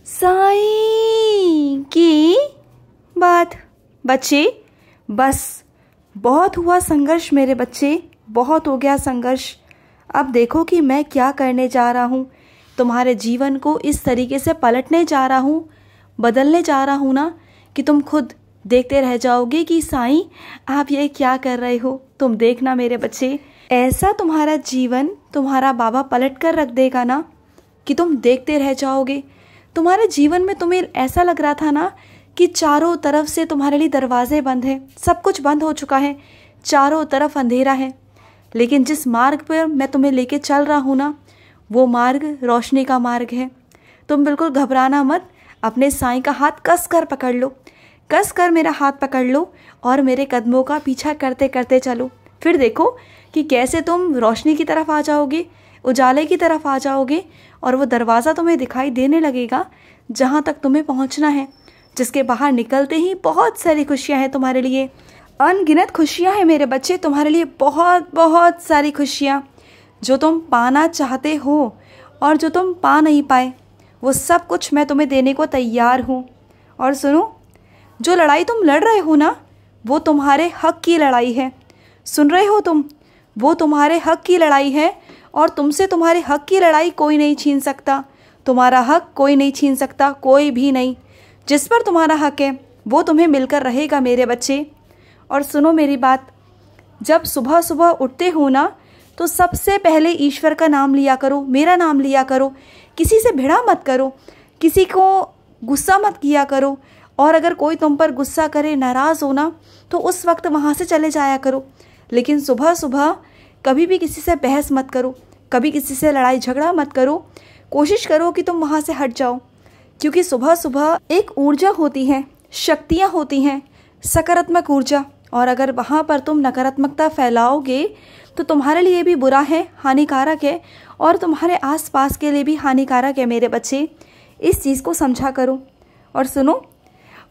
साईं की बात। बच्चे बस बहुत हुआ संघर्ष मेरे बच्चे, बहुत हो गया संघर्ष। अब देखो कि मैं क्या करने जा रहा हूँ। तुम्हारे जीवन को इस तरीके से पलटने जा रहा हूँ, बदलने जा रहा हूँ ना कि तुम खुद देखते रह जाओगे कि साईं आप ये क्या कर रहे हो। तुम देखना मेरे बच्चे, ऐसा तुम्हारा जीवन तुम्हारा बाबा पलट कर रख देगा ना कि तुम देखते रह जाओगे। तुम्हारे जीवन में तुम्हें ऐसा लग रहा था ना कि चारों तरफ से तुम्हारे लिए दरवाजे बंद हैं, सब कुछ बंद हो चुका है, चारों तरफ अंधेरा है। लेकिन जिस मार्ग पर मैं तुम्हें लेके चल रहा हूँ ना, वो मार्ग रोशनी का मार्ग है। तुम बिल्कुल घबराना मत, अपने साईं का हाथ कस कर पकड़ लो, कस कर मेरा हाथ पकड़ लो और मेरे कदमों का पीछा करते करते चलो। फिर देखो कि कैसे तुम रोशनी की तरफ आ जाओगे, उजाले की तरफ आ जाओगे और वो दरवाज़ा तुम्हें दिखाई देने लगेगा जहाँ तक तुम्हें पहुँचना है, जिसके बाहर निकलते ही बहुत सारी खुशियाँ हैं तुम्हारे लिए। अनगिनत खुशियाँ हैं मेरे बच्चे तुम्हारे लिए, बहुत बहुत सारी खुशियाँ जो तुम पाना चाहते हो और जो तुम पा नहीं पाए, वो सब कुछ मैं तुम्हें देने को तैयार हूँ। और सुनो, जो लड़ाई तुम लड़ रहे हो ना, वो तुम्हारे हक की लड़ाई है। सुन रहे हो तुम? वो तुम्हारे हक की लड़ाई है और तुमसे तुम्हारे हक की लड़ाई कोई नहीं छीन सकता। तुम्हारा हक कोई नहीं छीन सकता, कोई भी नहीं। जिस पर तुम्हारा हक है वो तुम्हें मिलकर रहेगा मेरे बच्चे। और सुनो मेरी बात, जब सुबह सुबह उठते हो ना, तो सबसे पहले ईश्वर का नाम लिया करो, मेरा नाम लिया करो। किसी से भिड़ा मत करो, किसी को गुस्सा मत किया करो। और अगर कोई तुम पर गुस्सा करे, नाराज़ हो ना, तो उस वक्त वहाँ से चले जाया करो। लेकिन सुबह सुबह कभी भी किसी से बहस मत करो, कभी किसी से लड़ाई झगड़ा मत करो। कोशिश करो कि तुम वहाँ से हट जाओ, क्योंकि सुबह सुबह एक ऊर्जा होती है, शक्तियाँ होती हैं, सकारात्मक ऊर्जा। और अगर वहाँ पर तुम नकारात्मकता फैलाओगे तो तुम्हारे लिए भी बुरा है, हानिकारक है और तुम्हारे आसपास के लिए भी हानिकारक है मेरे बच्चे। इस चीज़ को समझा करो। और सुनो,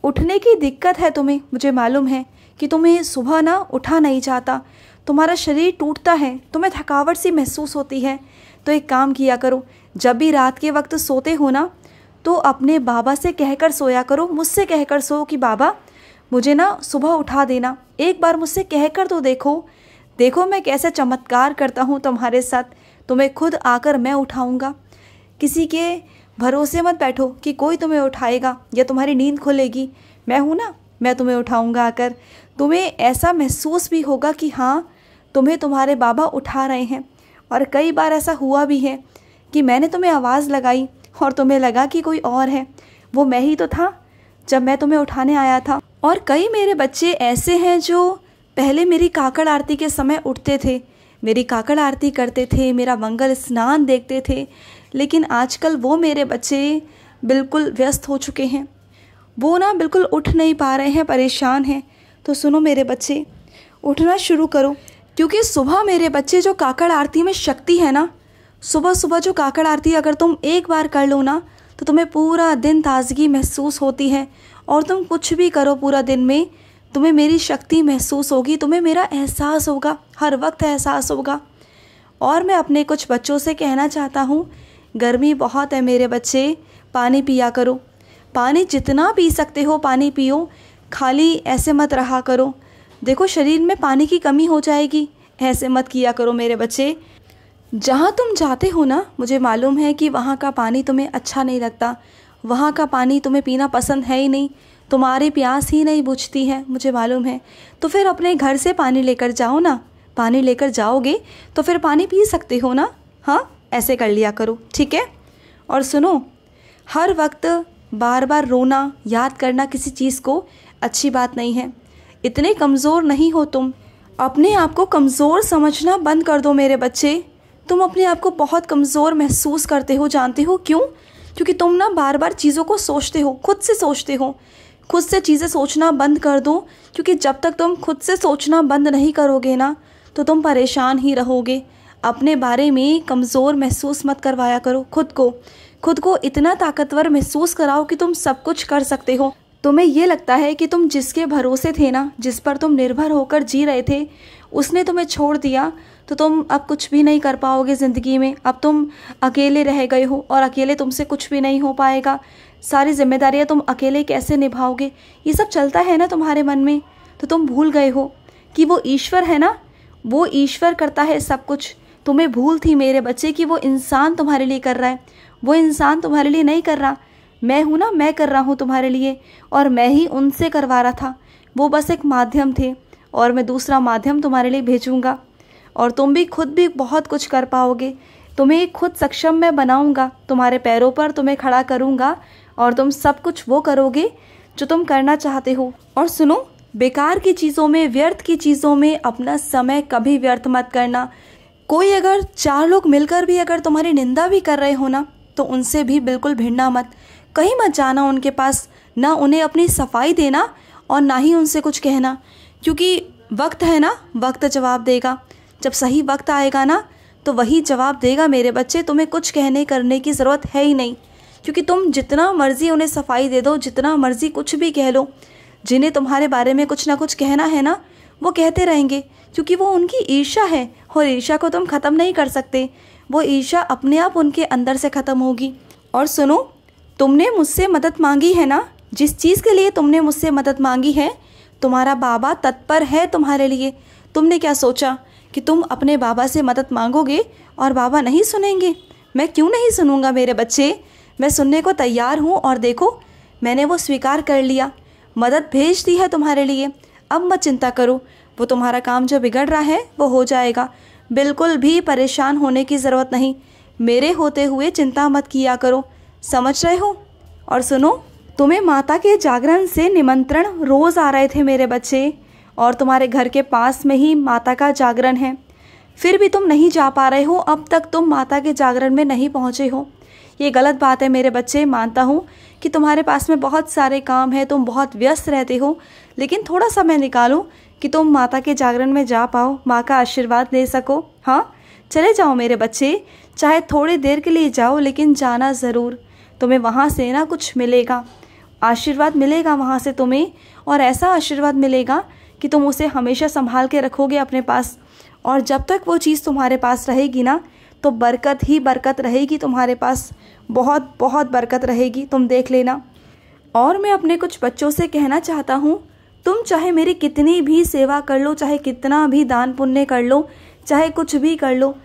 उठने की दिक्कत है तुम्हें, मुझे मालूम है कि तुम्हें सुबह ना उठा नहीं जाता, तुम्हारा शरीर टूटता है, तुम्हें थकावट सी महसूस होती है। तो एक काम किया करो, जब भी रात के वक्त सोते हो ना, तो अपने बाबा से कहकर सोया करो, मुझसे कहकर सो कि बाबा मुझे ना सुबह उठा देना। एक बार मुझसे कहकर तो देखो, देखो मैं कैसे चमत्कार करता हूँ तुम्हारे साथ। तुम्हें खुद आकर मैं उठाऊँगा। किसी के भरोसे मत बैठो कि कोई तुम्हें उठाएगा या तुम्हारी नींद खुलेगी। मैं हूँ ना, मैं तुम्हें उठाऊँगा आकर। तुम्हें ऐसा महसूस भी होगा कि हाँ, तुम्हें तुम्हारे बाबा उठा रहे हैं। और कई बार ऐसा हुआ भी है कि मैंने तुम्हें आवाज़ लगाई और तुम्हें लगा कि कोई और है, वो मैं ही तो था जब मैं तुम्हें उठाने आया था। और कई मेरे बच्चे ऐसे हैं जो पहले मेरी काकड़ आरती के समय उठते थे, मेरी काकड़ आरती करते थे, मेरा मंगल स्नान देखते थे। लेकिन आजकल वो मेरे बच्चे बिल्कुल व्यस्त हो चुके हैं, वो ना बिल्कुल उठ नहीं पा रहे हैं, परेशान हैं। तो सुनो मेरे बच्चे, उठना शुरू करो, क्योंकि सुबह मेरे बच्चे जो काकड़ आरती में शक्ति है ना, सुबह सुबह जो काकड़ आरती अगर तुम एक बार कर लो ना, तो तुम्हें पूरा दिन ताजगी महसूस होती है। और तुम कुछ भी करो पूरा दिन में, तुम्हें मेरी शक्ति महसूस होगी, तुम्हें मेरा एहसास होगा, हर वक्त एहसास होगा। और मैं अपने कुछ बच्चों से कहना चाहता हूँ, गर्मी बहुत है मेरे बच्चे, पानी पिया करो। पानी जितना पी सकते हो पानी पियो, खाली ऐसे मत रहा करो। देखो शरीर में पानी की कमी हो जाएगी, ऐसे मत किया करो मेरे बच्चे। जहाँ तुम जाते हो ना, मुझे मालूम है कि वहाँ का पानी तुम्हें अच्छा नहीं लगता, वहाँ का पानी तुम्हें पीना पसंद है ही नहीं, तुम्हारी प्यास ही नहीं बुझती है, मुझे मालूम है। तो फिर अपने घर से पानी लेकर जाओ ना, पानी लेकर जाओगे तो फिर पानी पी सकते हो ना। हाँ, ऐसे कर लिया करो, ठीक है। और सुनो, हर वक्त बार बार रोना, याद करना किसी चीज़ को अच्छी बात नहीं है। इतने कमज़ोर नहीं हो तुम, अपने आप को कमज़ोर समझना बंद कर दो मेरे बच्चे। तुम अपने आप को बहुत कमज़ोर महसूस करते हो, जानते हो क्यों? क्योंकि तुम ना बार बार चीज़ों को सोचते हो, खुद से सोचते हो। खुद से चीज़ें सोचना बंद कर दो, क्योंकि जब तक तुम खुद से सोचना बंद नहीं करोगे ना, तो तुम परेशान ही रहोगे। अपने बारे में कमज़ोर महसूस मत करवाया करो खुद को इतना ताकतवर महसूस कराओ कि तुम सब कुछ कर सकते हो। तुम्हें ये लगता है कि तुम जिसके भरोसे थे ना, जिस पर तुम निर्भर होकर जी रहे थे, उसने तुम्हें छोड़ दिया, तो तुम अब कुछ भी नहीं कर पाओगे ज़िंदगी में। अब तुम अकेले रह गए हो और अकेले तुमसे कुछ भी नहीं हो पाएगा। सारी जिम्मेदारियाँ तुम अकेले कैसे निभाओगे, ये सब चलता है ना तुम्हारे मन में। तो तुम भूल गए हो कि वो ईश्वर है ना, वो ईश्वर करता है सब कुछ। तुम्हें भूल थी मेरे बच्चे कि वो इंसान तुम्हारे लिए कर रहा है। वो इंसान तुम्हारे लिए नहीं कर रहा, मैं हूँ ना, मैं कर रहा हूँ तुम्हारे लिए, और मैं ही उनसे करवा रहा था। वो बस एक माध्यम थे और मैं दूसरा माध्यम तुम्हारे लिए भेजूँगा और तुम भी खुद भी बहुत कुछ कर पाओगे। तुम्हें खुद सक्षम मैं बनाऊँगा, तुम्हारे पैरों पर तुम्हें खड़ा करूँगा और तुम सब कुछ वो करोगे जो तुम करना चाहते हो। और सुनो, बेकार की चीज़ों में, व्यर्थ की चीज़ों में अपना समय कभी व्यर्थ मत करना। कोई अगर 4 लोग मिलकर भी अगर तुम्हारी निंदा भी कर रहे हो ना, तो उनसे भी बिल्कुल भिड़ना मत, कहीं मत जाना उनके पास, ना उन्हें अपनी सफाई देना और ना ही उनसे कुछ कहना, क्योंकि वक्त है ना, वक्त जवाब देगा। जब सही वक्त आएगा ना तो वही जवाब देगा मेरे बच्चे। तुम्हें कुछ कहने करने की ज़रूरत है ही नहीं, क्योंकि तुम जितना मर्ज़ी उन्हें सफाई दे दो, जितना मर्ज़ी कुछ भी कह लो, जिन्हें तुम्हारे बारे में कुछ ना कुछ कहना है ना, वो कहते रहेंगे, क्योंकि वो उनकी ईर्ष्या है और ईर्ष्या को तुम ख़त्म नहीं कर सकते। वो ईर्ष्या अपने आप उनके अंदर से ख़त्म होगी। और सुनो, तुमने मुझसे मदद मांगी है ना, जिस चीज़ के लिए तुमने मुझसे मदद मांगी है, तुम्हारा बाबा तत्पर है तुम्हारे लिए। तुमने क्या सोचा कि तुम अपने बाबा से मदद मांगोगे और बाबा नहीं सुनेंगे? मैं क्यों नहीं सुनूंगा मेरे बच्चे, मैं सुनने को तैयार हूँ। और देखो, मैंने वो स्वीकार कर लिया, मदद भेज दी है तुम्हारे लिए। अब मत चिंता करो, वो तुम्हारा काम जो बिगड़ रहा है वो हो जाएगा। बिल्कुल भी परेशान होने की ज़रूरत नहीं, मेरे होते हुए चिंता मत किया करो, समझ रहे हो? और सुनो, तुम्हें माता के जागरण से निमंत्रण रोज़ आ रहे थे मेरे बच्चे, और तुम्हारे घर के पास में ही माता का जागरण है, फिर भी तुम नहीं जा पा रहे हो। अब तक तुम माता के जागरण में नहीं पहुँचे हो, ये गलत बात है मेरे बच्चे। मानता हूँ कि तुम्हारे पास में बहुत सारे काम है, तुम बहुत व्यस्त रहते हो, लेकिन थोड़ा समय निकालो कि तुम माता के जागरण में जा पाओ, माँ का आशीर्वाद ले सको। हाँ, चले जाओ मेरे बच्चे, चाहे थोड़ी देर के लिए जाओ, लेकिन जाना ज़रूर। तुम्हें वहाँ से ना कुछ मिलेगा, आशीर्वाद मिलेगा वहाँ से तुम्हें, और ऐसा आशीर्वाद मिलेगा कि तुम उसे हमेशा संभाल के रखोगे अपने पास। और जब तक वो चीज़ तुम्हारे पास रहेगी ना, तो बरकत ही बरकत रहेगी तुम्हारे पास, बहुत बहुत बरकत रहेगी, तुम देख लेना। और मैं अपने कुछ बच्चों से कहना चाहता हूँ, तुम चाहे मेरी कितनी भी सेवा कर लो, चाहे कितना भी दान पुण्य कर लो, चाहे कुछ भी कर लो,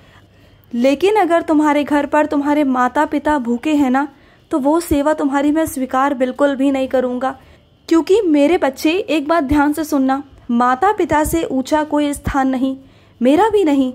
लेकिन अगर तुम्हारे घर पर तुम्हारे माता पिता भूखे हैं ना, तो वो सेवा तुम्हारी मैं स्वीकार बिल्कुल भी नहीं करूँगा। क्योंकि मेरे बच्चे, एक बात ध्यान से सुनना, माता पिता से ऊंचा कोई स्थान नहीं, मेरा भी नहीं,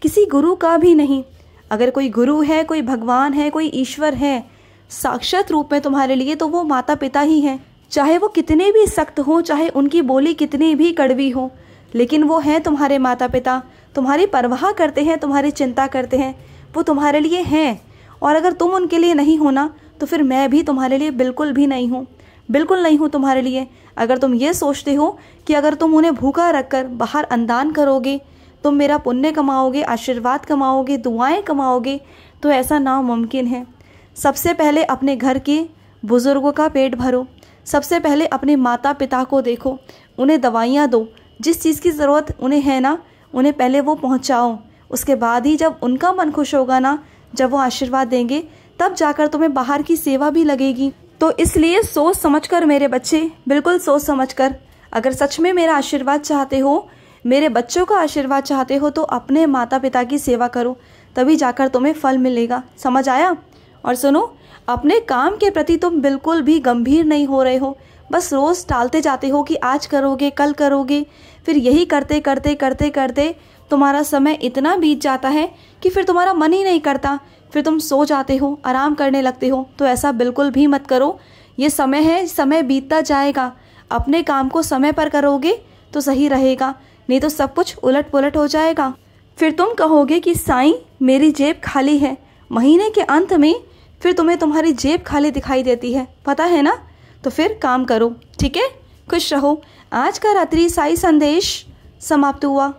किसी गुरु का भी नहीं। अगर कोई गुरु है, कोई भगवान है, कोई ईश्वर है साक्षात रूप में तुम्हारे लिए, तो वो माता पिता ही हैं। चाहे वो कितने भी सख्त हो, चाहे उनकी बोली कितनी भी कड़वी हो, लेकिन वो हैं तुम्हारे माता पिता, तुम्हारी परवाह करते हैं, तुम्हारी चिंता करते हैं, वो तुम्हारे लिए हैं। और अगर तुम उनके लिए नहीं हो ना, तो फिर मैं भी तुम्हारे लिए बिल्कुल भी नहीं हूँ, बिल्कुल नहीं हूँ तुम्हारे लिए। अगर तुम ये सोचते हो कि अगर तुम उन्हें भूखा रखकर बाहर अन्नदान करोगे, तुम मेरा पुण्य कमाओगे, आशीर्वाद कमाओगे, दुआएं कमाओगे, तो ऐसा नामुमकिन है। सबसे पहले अपने घर के बुज़ुर्गों का पेट भरो, सबसे पहले अपने माता पिता को देखो, उन्हें दवाइयाँ दो, जिस चीज़ की ज़रूरत उन्हें है ना, उन्हें पहले वो पहुँचाओ। उसके बाद ही जब उनका मन खुश होगा ना, जब वो आशीर्वाद देंगे, तब जाकर तुम्हें बाहर की सेवा भी लगेगी। तो इसलिए सोच समझकर मेरे बच्चे, बिल्कुल सोच समझकर, अगर सच में मेरा आशीर्वाद चाहते हो, मेरे बच्चों का आशीर्वाद चाहते हो, तो अपने माता पिता की सेवा करो, तभी जाकर तुम्हें फल मिलेगा। समझ आया? और सुनो, अपने काम के प्रति तुम बिल्कुल भी गंभीर नहीं हो रहे हो, बस रोज़ टालते जाते हो कि आज करोगे, कल करोगे, फिर यही करते करते करते करते तुम्हारा समय इतना बीत जाता है कि फिर तुम्हारा मन ही नहीं करता, फिर तुम सो जाते हो, आराम करने लगते हो। तो ऐसा बिल्कुल भी मत करो, ये समय है, समय बीतता जाएगा। अपने काम को समय पर करोगे तो सही रहेगा, नहीं तो सब कुछ उलट पुलट हो जाएगा। फिर तुम कहोगे कि साईं मेरी जेब खाली है, महीने के अंत में फिर तुम्हें तुम्हारी जेब खाली दिखाई देती है, पता है ना? तो फिर काम करो, ठीक है? खुश रहो। आज का रात्रि साई संदेश समाप्त हुआ।